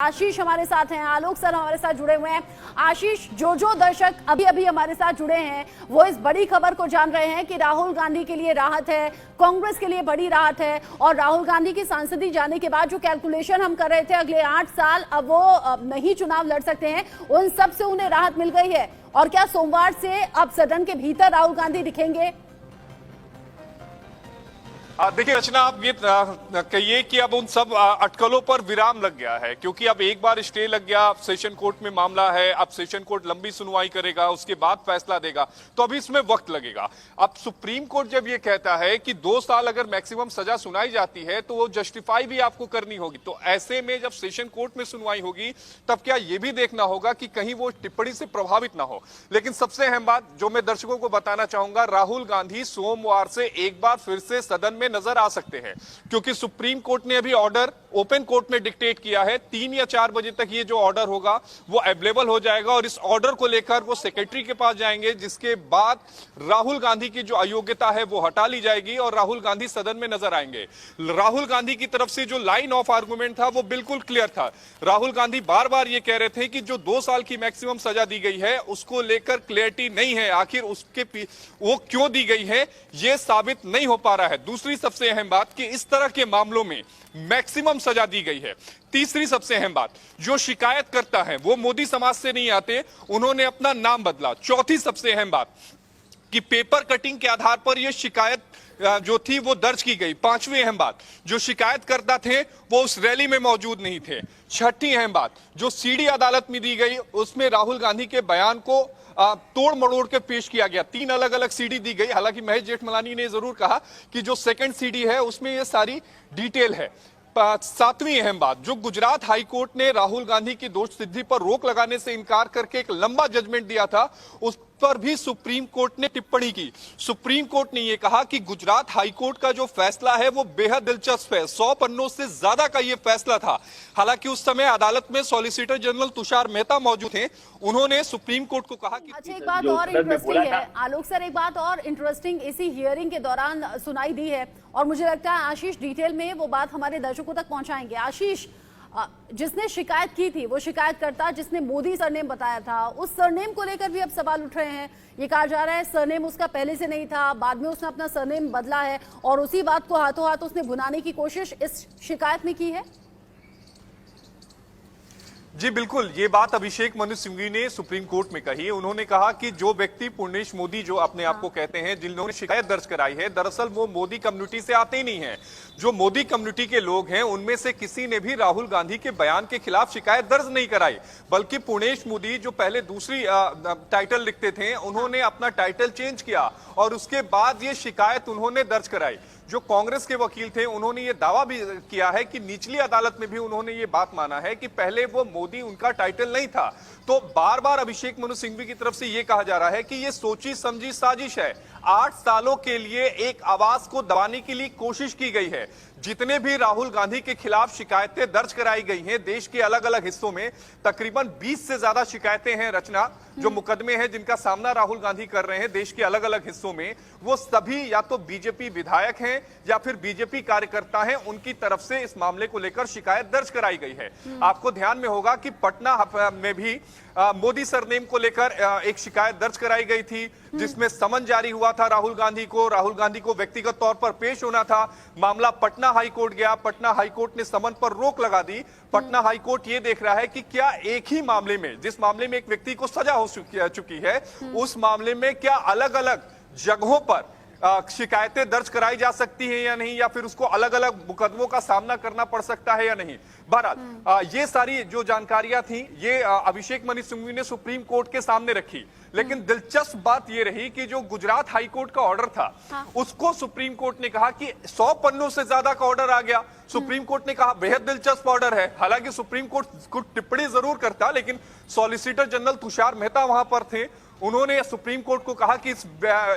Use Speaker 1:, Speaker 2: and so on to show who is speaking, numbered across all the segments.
Speaker 1: आशीष हमारे साथ हैं, आलोक सर हमारे साथ जुड़े हुए हैं। आशीष, जो दर्शक अभी अभी हमारे साथ जुड़े हैं वो इस बड़ी खबर को जान रहे हैं कि राहुल गांधी के लिए राहत है, कांग्रेस के लिए बड़ी राहत है। और राहुल गांधी की सांसदी जाने के बाद जो कैलकुलेशन हम कर रहे थे अगले 8 साल अब वो नहीं चुनाव लड़ सकते हैं, उन सब से उन्हें राहत मिल गई है। और क्या सोमवार से अब सदन के भीतर राहुल गांधी दिखेंगे?
Speaker 2: देखिए रचना, आप ये कहिए कि अब उन सब अटकलों पर विराम लग गया है, क्योंकि अब एक बार स्टे लग गया, सेशन कोर्ट में मामला है, अब सेशन कोर्ट लंबी सुनवाई करेगा, उसके बाद फैसला देगा, तो अभी इसमें वक्त लगेगा। अब सुप्रीम कोर्ट जब ये कहता है कि 2 साल अगर मैक्सिमम सजा सुनाई जाती है तो वो जस्टिफाई भी आपको करनी होगी, तो ऐसे में जब सेशन कोर्ट में सुनवाई होगी तब क्या ये भी देखना होगा कि कहीं वो टिप्पणी से प्रभावित ना हो। लेकिन सबसे अहम बात जो मैं दर्शकों को बताना चाहूंगा, राहुल गांधी सोमवार से एक बार फिर से सदन में नजर आ सकते हैं, क्योंकि सुप्रीम कोर्ट ने अभी ऑर्डर ओपन कोर्ट में डिक्टेट किया है। 3 या 4 बजे तक ये जो ऑर्डर होगा वो अवेलेबल हो जाएगा और इस ऑर्डर को लेकर वो सेक्रेटरी के पास जाएंगे, जिसके बाद राहुल गांधी की जो अयोग्यता है वो हटा ली जाएगी और राहुल गांधी सदन में नजर आएंगे। राहुल गांधी की तरफ से जो लाइन ऑफ आर्गुमेंट था वो बिल्कुल क्लियर था। राहुल गांधी बार बार ये कह रहे थे कि जो 2 साल की मैक्सिमम सजा दी गई है उसको लेकर क्लियरिटी नहीं है, आखिर उसके वो क्यों दी गई है ये साबित नहीं हो पा रहा है। दूसरी सबसे अहम बात कि इस तरह के मामलों में मैक्सिमम सजा दी गई है। तीसरी सबसे अहम बात, जो शिकायत करता है वो मोदी समाज से नहीं आते, उन्होंने अपना नाम बदला। चौथी सबसे अहम बात कि पेपर कटिंग के आधार पर यह शिकायत जो थी वो दर्ज की गई। पांचवी अहम बात, जो शिकायतकर्ता थे वो उस रैली में मौजूद नहीं थे। छठी अहम बात, जो सीडी अदालत में दी गई उसमें राहुल गांधी के बयान को तोड़ मरोड़ के पेश किया गया। 3 अलग अलग सीडी दी गई। हालांकि महेश जेठमलानी ने जरूर कहा कि जो सेकंड सीडी है उसमें ये सारी डिटेल है। 7वीं अहम बात, जो गुजरात हाईकोर्ट ने राहुल गांधी की दोष सिद्धि पर रोक लगाने से इनकार करके एक लंबा जजमेंट दिया था, उस पर भी सुप्रीम कोर्ट ने टिप्पणी की। सुप्रीम कोर्ट ने यह कहा कि गुजरात हाईकोर्ट का जो फैसला है वो बेहद दिलचस्प है। 100 पन्नों से ज्यादा का यह फैसला था। हालांकि उस समय अदालत में सॉलिसिटर जनरल तुषार मेहता मौजूद थे, उन्होंने सुप्रीम कोर्ट को कहा कि
Speaker 1: अच्छा, एक बात और इंटरेस्टिंग है आलोक सर, एक बात और इंटरेस्टिंग इसी हियरिंग के दौरान सुनाई दी है और मुझे लगता है आशीष डिटेल में वो बात हमारे दर्शकों तक पहुंचाएंगे। आशीष, जिसने शिकायत की थी वो शिकायतकर्ता जिसने मोदी सरनेम बताया था, उस सरनेम को लेकर भी अब सवाल उठ रहे हैं। ये कहा जा रहा है सरनेम उसका पहले से नहीं था, बाद में उसने अपना सरनेम बदला है और उसी बात को हाथों हाथ उसने भुनाने की कोशिश इस शिकायत में की है।
Speaker 2: जी बिल्कुल, ये बात अभिषेक मनु सिंघवी ने सुप्रीम कोर्ट में कही। उन्होंने कहा कि जो व्यक्ति पूर्णेश मोदी जो अपने आप को कहते हैं, जिन्होंने शिकायत दर्ज कराई है, दरअसल वो मोदी कम्युनिटी से आते ही नहीं है। जो मोदी कम्युनिटी के लोग हैं उनमें से किसी ने भी राहुल गांधी के बयान के खिलाफ शिकायत दर्ज नहीं कराई, बल्कि पूर्णेश मोदी जो पहले दूसरी टाइटल लिखते थे उन्होंने अपना टाइटल चेंज किया और उसके बाद ये शिकायत उन्होंने दर्ज कराई। जो कांग्रेस के वकील थे उन्होंने ये दावा भी किया है कि निचली अदालत में भी उन्होंने ये बात माना है कि पहले वो मोदी उनका टाइटल नहीं था। तो बार बार अभिषेक मनु सिंघवी की तरफ से ये कहा जा रहा है कि ये सोची समझी साजिश है। 8 सालों के लिए एक आवाज को दबाने के लिए कोशिश की गई है। जितने भी राहुल गांधी के खिलाफ शिकायतें दर्ज कराई गई हैं देश के अलग अलग हिस्सों में, तकरीबन 20 से ज्यादा शिकायतें हैं रचना, जो मुकदमे हैं जिनका सामना राहुल गांधी कर रहे हैं देश के अलग अलग हिस्सों में, वो सभी या तो बीजेपी विधायक हैं या फिर बीजेपी कार्यकर्ता हैं, उनकी तरफ से इस मामले को लेकर शिकायत दर्ज कराई गई है। आपको ध्यान में होगा कि पटना में भी मोदी सरनेम को लेकर एक शिकायत दर्ज कराई गई थी, जिसमें समन जारी हुआ था राहुल गांधी को व्यक्तिगत तौर पर पेश होना था। मामला पटना हाईकोर्ट गया, पटना हाईकोर्ट ने समन पर रोक लगा दी। पटना हाईकोर्ट ये देख रहा है कि क्या एक ही मामले में, जिस मामले में एक व्यक्ति को सजा हो चुकी है, उस मामले में क्या अलग अलग जगहों पर शिकायतें दर्ज कराई जा सकती हैं या नहीं, या फिर उसको अलग अलग मुकदमों का सामना करना पड़ सकता है या नहीं। बहरहाल ये सारी जो जानकारियां थी ये अभिषेक मनु सिंघवी ने सुप्रीम कोर्ट के सामने रखी। लेकिन दिलचस्प बात ये रही कि जो गुजरात हाईकोर्ट का ऑर्डर था उसको सुप्रीम कोर्ट ने कहा कि 100 पन्नों से ज्यादा का ऑर्डर आ गया। सुप्रीम कोर्ट ने कहा बेहद दिलचस्प ऑर्डर है। हालांकि सुप्रीम कोर्ट कुछ टिप्पणी जरूर करता, लेकिन सॉलिसिटर जनरल तुषार मेहता वहां पर थे, उन्होंने सुप्रीम कोर्ट को कहा कि इस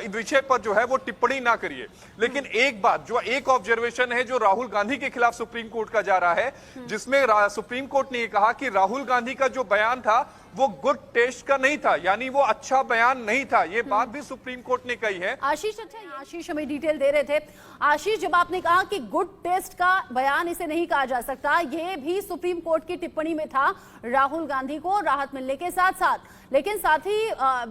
Speaker 2: विषय पर जो है वो टिप्पणी ना करिए। लेकिन एक बात जो एक ऑब्जर्वेशन है जो राहुल गांधी के खिलाफ सुप्रीम कोर्ट का जा रहा है, जिसमें सुप्रीम कोर्ट ने ये कहा कि राहुल गांधी का जो बयान था वो गुड टेस्ट का नहीं था, यानी वो अच्छा बयान नहीं था। ये बात भी सुप्रीम कोर्ट ने कही है।
Speaker 1: आशीष, अच्छा, आशीष हमें डिटेल दे रहे थे। आशीष, जब आपने कहा कि गुड टेस्ट का बयान इसे नहीं कहा जा सकता, ये भी सुप्रीम कोर्ट की टिप्पणी में था राहुल गांधी को राहत मिलने के साथ साथ, लेकिन साथ ही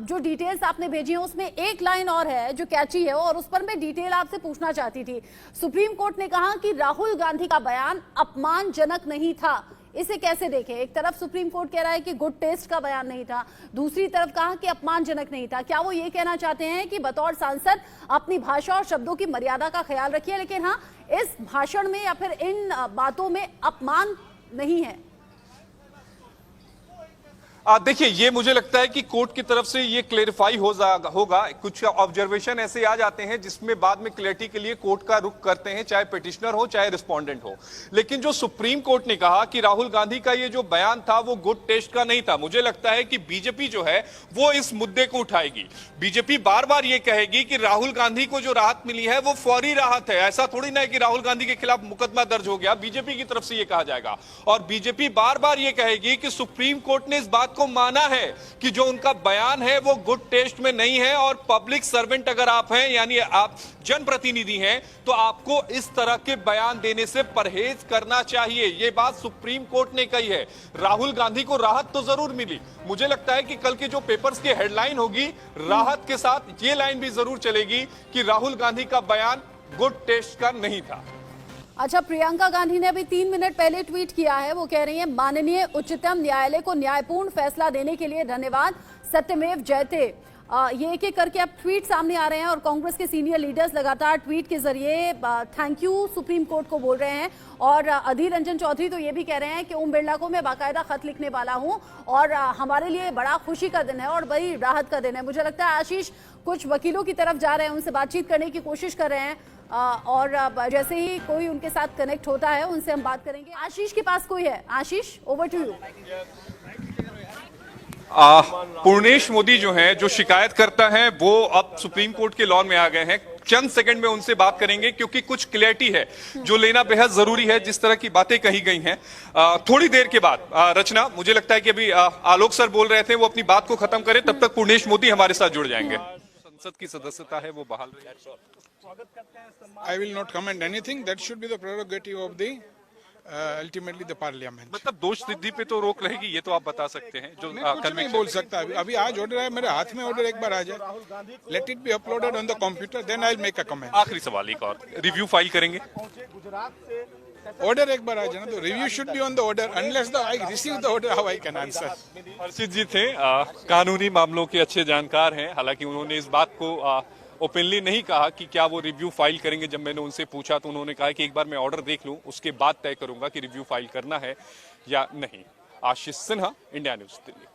Speaker 1: जो डिटेल्स आपने भेजी है उसमें एक लाइन और है जो कैची है और उस पर मैं डिटेल आपसे पूछना चाहती थी। सुप्रीम कोर्ट ने कहा कि राहुल गांधी का बयान अपमानजनक नहीं था। इसे कैसे देखें? एक तरफ सुप्रीम कोर्ट कह रहा है कि गुड टेस्ट का बयान नहीं था, दूसरी तरफ कहा कि अपमानजनक नहीं था। क्या वो ये कहना चाहते हैं कि बतौर सांसद अपनी भाषा और शब्दों की मर्यादा का ख्याल रखिए, लेकिन हाँ, इस भाषण में या फिर इन बातों में अपमान नहीं है?
Speaker 2: देखिए, ये मुझे लगता है कि कोर्ट की तरफ से ये क्लेरिफाई होगा। कुछ ऑब्जर्वेशन ऐसे आ जाते हैं जिसमें बाद में क्लैरिटी के लिए कोर्ट का रुख करते हैं, चाहे पिटिशनर हो चाहे रिस्पोंडेंट हो। लेकिन जो सुप्रीम कोर्ट ने कहा कि राहुल गांधी का ये जो बयान था वो गुड टेस्ट का नहीं था, मुझे लगता है कि बीजेपी जो है वो इस मुद्दे को उठाएगी। बीजेपी बार बार ये कहेगी कि राहुल गांधी को जो राहत मिली है वो फौरी राहत है। ऐसा थोड़ी ना है कि राहुल गांधी के खिलाफ मुकदमा दर्ज हो गया, बीजेपी की तरफ से ये कहा जाएगा। और बीजेपी बार बार ये कहेगी कि सुप्रीम कोर्ट ने इस बात को माना है कि जो उनका बयान है वो गुड टेस्ट में नहीं है, और पब्लिक सर्वेंट अगर आप हैं, यानी आप जनप्रतिनिधि हैं, तो आपको इस तरह के बयान देने से परहेज करना चाहिए। ये बात सुप्रीम कोर्ट ने कही है। राहुल गांधी को राहत तो जरूर मिली। मुझे लगता है कि कल के जो पेपर्स की हेडलाइन होगी, राहत के साथ ये लाइन भी जरूर चलेगी कि राहुल गांधी का बयान गुड टेस्ट का नहीं था।
Speaker 1: अच्छा, प्रियंका गांधी ने अभी 3 मिनट पहले ट्वीट किया है। वो कह रही हैं, माननीय उच्चतम न्यायालय को न्यायपूर्ण फैसला देने के लिए धन्यवाद, सत्यमेव जयते। ये एक एक करके अब ट्वीट सामने आ रहे हैं और कांग्रेस के सीनियर लीडर्स लगातार ट्वीट के जरिए थैंक यू सुप्रीम कोर्ट को बोल रहे हैं। और अधीर रंजन चौधरी तो ये भी कह रहे हैं कि ओम बिरला को मैं बाकायदा खत लिखने वाला हूं और हमारे लिए बड़ा खुशी का दिन है और बड़ी राहत का दिन है। मुझे लगता है आशीष कुछ वकीलों की तरफ जा रहे हैं, उनसे बातचीत करने की कोशिश कर रहे हैं और जैसे ही कोई उनके साथ कनेक्ट होता है उनसे हम बात करेंगे। आशीष के पास कोई है? Ashish, over to you.
Speaker 2: Purnesh Modi जो हैं, जो शिकायत करता है, वो अब सुप्रीम कोर्ट के लॉन में आ गए हैं। चंद सेकंड में उनसे बात करेंगे क्योंकि कुछ क्लैरिटी है जो लेना बेहद जरूरी है। जिस तरह की बातें कही गई हैं, थोड़ी देर के बाद रचना, मुझे लगता है कि अभी आलोक सर बोल रहे थे, वो अपनी बात को खत्म करें, तब तक पूर्णेश मोदी हमारे साथ जुड़ जाएंगे। संसद की सदस्यता है वो बहाल रही है।
Speaker 3: I will not comment anything. That should be the prerogative of the ultimately the parliament.
Speaker 2: मतलब दोष सिद्धि पे तो रोक रहेगी, ये तो आप बता सकते हैं। जो
Speaker 3: मैं कुछ नहीं बोल सकता अभी आज ऑर्डर है मेरे हाथ में, ऑर्डर एक बार आ जाए, let it be uploaded on the computer, then I will make a comment.
Speaker 2: आखिरी सवाल एक और, रिव्यू फाइल करेंगे?
Speaker 3: ऑर्डर एक बार आ जाए ना, तो review should be on the order, unless the I receive the order, how I can answer.
Speaker 2: Harshit ji थे, कानूनी मामलों के अच्छे जानकार हैं। हालांकि उन्होंने इस बात को ओपनली नहीं कहा कि क्या वो रिव्यू फाइल करेंगे। जब मैंने उनसे पूछा तो उन्होंने कहा कि एक बार मैं ऑर्डर देख लूं, उसके बाद तय करूंगा कि रिव्यू फाइल करना है या नहीं। आशीष सिन्हा, इंडिया न्यूज, दिल्ली।